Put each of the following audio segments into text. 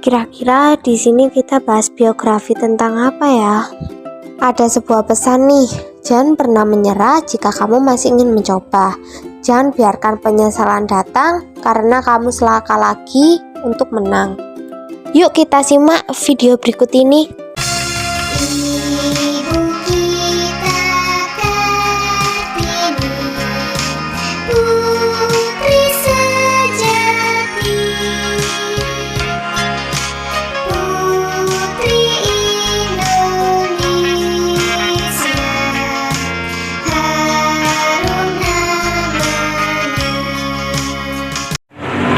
Kira-kira di sini kita bahas biografi tentang apa ya? Ada sebuah pesan nih, jangan pernah menyerah jika kamu masih ingin mencoba. Jangan biarkan penyesalan datang karena kamu selangkah lagi untuk menang. Yuk kita simak video berikut ini.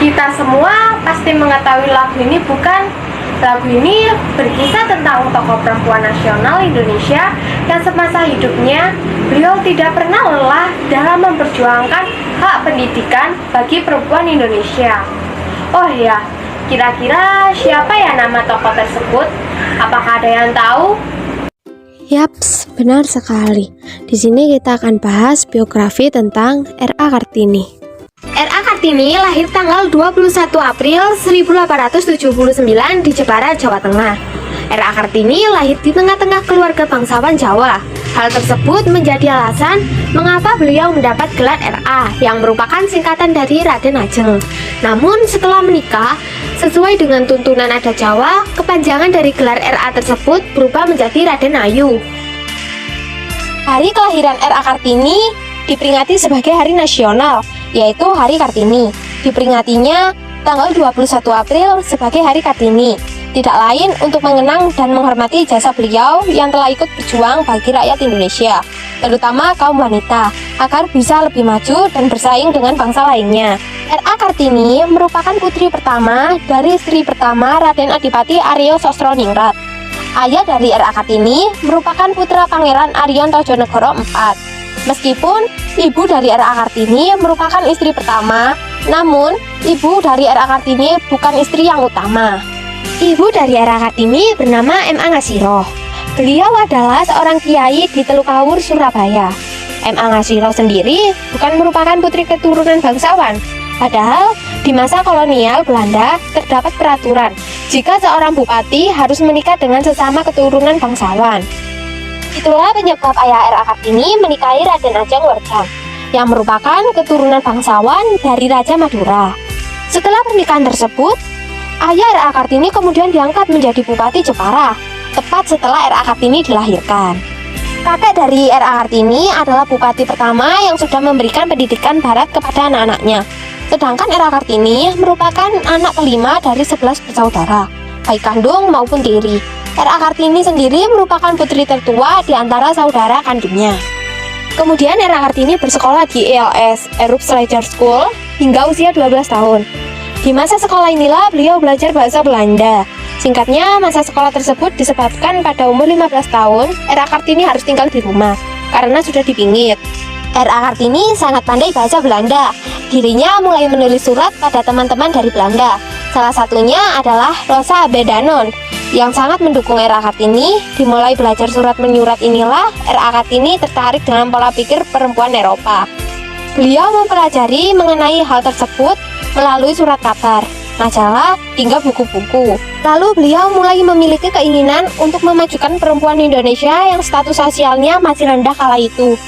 Kita semua pasti mengetahui lagu ini, bukan? Lagu ini berkisah tentang tokoh perempuan nasional Indonesia yang semasa hidupnya beliau tidak pernah lelah dalam memperjuangkan hak pendidikan bagi perempuan Indonesia. Oh ya, kira-kira siapa ya nama tokoh tersebut? Apakah ada yang tahu? Yaps, benar sekali. Di sini kita akan bahas biografi tentang R.A. Kartini. R.A. Kartini lahir tanggal 21 April 1879 di Jepara, Jawa Tengah. R.A. Kartini lahir di tengah-tengah keluarga bangsawan Jawa. Hal tersebut menjadi alasan mengapa beliau mendapat gelar R.A. yang merupakan singkatan dari Raden Ajeng. Namun setelah menikah, sesuai dengan tuntunan adat Jawa, kepanjangan dari gelar R.A. tersebut berubah menjadi Raden Ayu. Hari kelahiran R.A. Kartini diperingati sebagai hari nasional, yaitu Hari Kartini. Diperingatinya tanggal 21 April sebagai Hari Kartini, tidak lain untuk mengenang dan menghormati jasa beliau yang telah ikut berjuang bagi rakyat Indonesia, terutama kaum wanita, agar bisa lebih maju dan bersaing dengan bangsa lainnya. R.A. Kartini merupakan putri pertama dari istri pertama Raden Adipati Aryo Sostroningrat. Ayah dari R.A. Kartini merupakan putra Pangeran Aryon Tojonegoro IV. Meskipun ibu dari R.A. Kartini merupakan istri pertama, namun ibu dari R.A. Kartini bukan istri yang utama. Ibu dari R.A. Kartini bernama M.A. Ngasiroh. Beliau adalah seorang kiai di Telukawur, Surabaya. M.A. Ngasiroh sendiri bukan merupakan putri keturunan bangsawan. Padahal di masa kolonial Belanda terdapat peraturan jika seorang bupati harus menikah dengan sesama keturunan bangsawan. Itulah penyebab ayah R.A. Kartini menikahi Raden Ajeng Werjam, yang merupakan keturunan bangsawan dari Raja Madura. Setelah pernikahan tersebut, ayah R.A. Kartini kemudian diangkat menjadi Bupati Jepara, tepat setelah R.A. Kartini dilahirkan. Kakek dari R.A. Kartini adalah bupati pertama yang sudah memberikan pendidikan barat kepada anak-anaknya. Sedangkan R.A. Kartini merupakan anak kelima dari 11 bersaudara, baik kandung maupun tiri. R.A. Kartini sendiri merupakan putri tertua di antara saudara kandungnya. Kemudian R.A. Kartini bersekolah di ELS, Erupsleger School, hingga usia 12 tahun. Di masa sekolah inilah beliau belajar bahasa Belanda. Singkatnya, masa sekolah tersebut disebabkan pada umur 15 tahun, R.A. Kartini harus tinggal di rumah, karena sudah dipingit. R.A. Kartini sangat pandai bahasa Belanda. Dirinya mulai menulis surat pada teman-teman dari Belanda. Salah satunya adalah Rosa Bedanon, yang sangat mendukung R.A. Kartini. Dimulai belajar surat menyurat inilah R.A. Kartini tertarik dengan pola pikir perempuan Eropa. Beliau mempelajari mengenai hal tersebut melalui surat kabar, majalah, hingga buku-buku. Lalu beliau mulai memiliki keinginan untuk memajukan perempuan Indonesia yang status sosialnya masih rendah kala itu.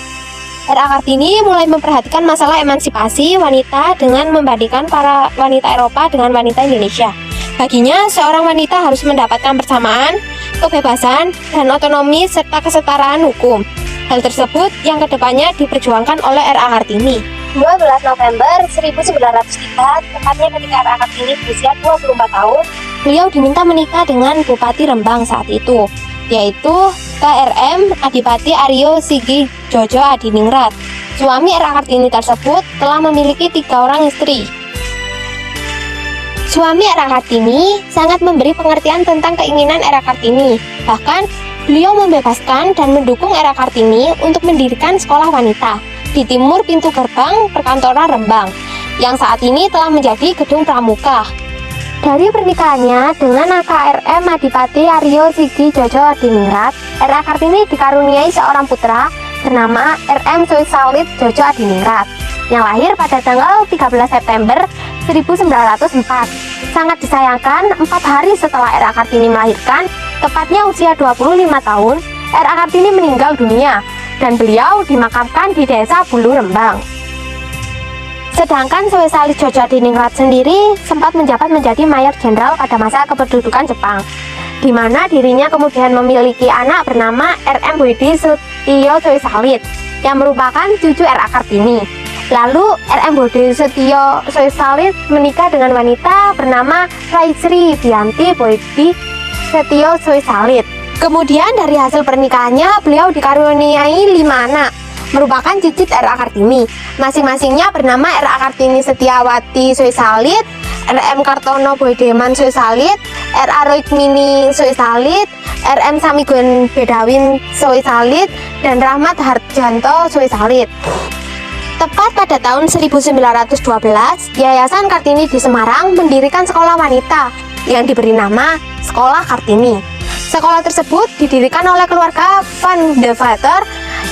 R.A. Kartini mulai memperhatikan masalah emansipasi wanita dengan membandingkan para wanita Eropa dengan wanita Indonesia. Baginya, seorang wanita harus mendapatkan persamaan, kebebasan, dan otonomi serta kesetaraan hukum. Hal tersebut yang kedepannya diperjuangkan oleh R.A. Kartini. 12 November 1903, tepatnya ketika R.A. Kartini berusia 24 tahun, beliau diminta menikah dengan Bupati Rembang saat itu, yaitu K.R.M. Adipati Aryo Sigi Jojo Adiningrat. Suami R.A. Kartini tersebut telah memiliki 3 orang istri. Suami R.A. Kartini sangat memberi pengertian tentang keinginan R.A. Kartini. Bahkan, beliau membebaskan dan mendukung R.A. Kartini untuk mendirikan sekolah wanita di timur pintu gerbang perkantoran Rembang, yang saat ini telah menjadi gedung pramuka. Dari pernikahannya dengan K.R.M. Adipati Aryo Sigi Jojo Adiningrat, R.A. Kartini dikaruniai seorang putra bernama R.M. Soesalit Jojo Adiningrat. yang lahir pada tanggal 13 September 1904. Sangat disayangkan, 4 hari setelah R.A. Kartini melahirkan, tepatnya usia 25 tahun, R.A. Kartini meninggal dunia dan beliau dimakamkan di desa Bulu Rembang. Sedangkan Soe Salit Djodjodiningrat sendiri sempat menjabat menjadi Mayor Jenderal pada masa kependudukan Jepang, di mana dirinya kemudian memiliki anak bernama R.M. Budi Setio Soe Salit yang merupakan cucu R.A. Kartini. Lalu R.M. Budi Setio Soe Salit menikah dengan wanita bernama Raisri Bianti Budi Setio Soe Salit. Kemudian dari hasil pernikahannya beliau dikaruniai 5 anak, merupakan cicit R.A. Kartini. Masing-masingnya bernama R.A. Kartini Setiawati Soe Salit, R.M. Kartono Boedeman Soe Salit, R.A. Roikmini Soe Salit, R.M. Samiguen Bedawin Soe Salit, dan Rahmat Harjanto Soe Salit. Tepat pada tahun 1912, Yayasan Kartini di Semarang mendirikan sekolah wanita yang diberi nama Sekolah Kartini. Sekolah tersebut didirikan oleh keluarga Van de Vater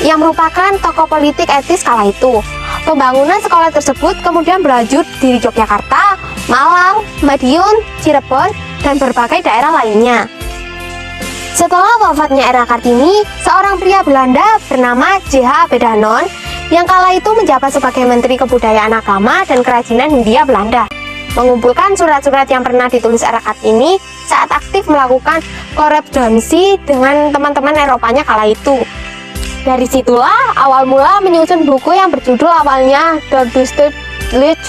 yang merupakan tokoh politik etis kala itu. Pembangunan sekolah tersebut kemudian berlanjut di Yogyakarta, Malang, Madiun, Cirebon, dan berbagai daerah lainnya. Setelah wafatnya R.A. Kartini, seorang pria Belanda bernama J.H. Bedanon yang kala itu menjabat sebagai Menteri Kebudayaan Agama dan Kerajinan Hindia Belanda, mengumpulkan surat-surat yang pernah ditulis R.A. Kartini saat aktif melakukan korespondensi dengan teman-teman Eropanya kala itu. Dari situlah awal mula menyusun buku yang berjudul awalnya The Dusted Light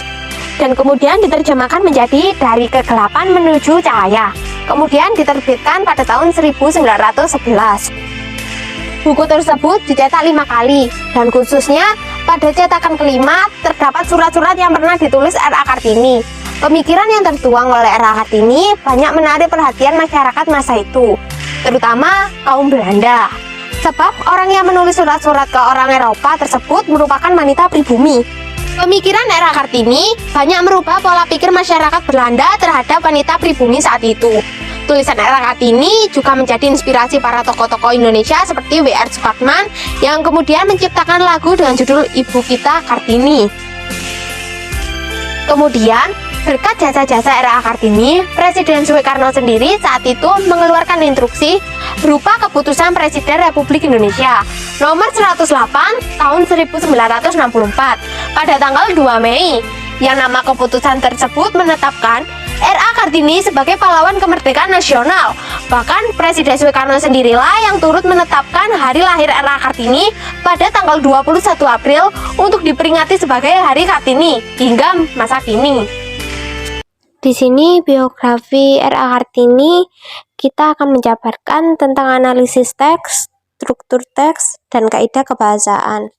dan kemudian diterjemahkan menjadi Dari Kegelapan Menuju Cahaya. Kemudian diterbitkan pada tahun 1911. Buku tersebut dicetak 5 kali dan khususnya pada cetakan kelima terdapat surat-surat yang pernah ditulis R.A. Kartini. Pemikiran yang tertuang oleh R.A. Kartini banyak menarik perhatian masyarakat masa itu, terutama kaum Belanda. Sebab orang yang menulis surat-surat ke orang Eropa tersebut merupakan wanita pribumi. Pemikiran R.A. Kartini banyak merubah pola pikir masyarakat Belanda terhadap wanita pribumi saat itu. Tulisan R.A. Kartini juga menjadi inspirasi para tokoh-tokoh Indonesia seperti W.R. Supratman yang kemudian menciptakan lagu dengan judul Ibu Kita Kartini. Kemudian, berkat jasa-jasa R.A. Kartini, Presiden Soekarno sendiri saat itu mengeluarkan instruksi berupa keputusan Presiden Republik Indonesia nomor 108 tahun 1964 pada tanggal 2 Mei, yang nama keputusan tersebut menetapkan R.A. Kartini sebagai pahlawan kemerdekaan nasional. Bahkan Presiden Soekarno sendirilah yang turut menetapkan hari lahir R.A. Kartini pada tanggal 21 April untuk diperingati sebagai Hari Kartini hingga masa kini. Di sini biografi R.A. Kartini kita akan menjabarkan tentang analisis teks, struktur teks, dan kaidah kebahasaan.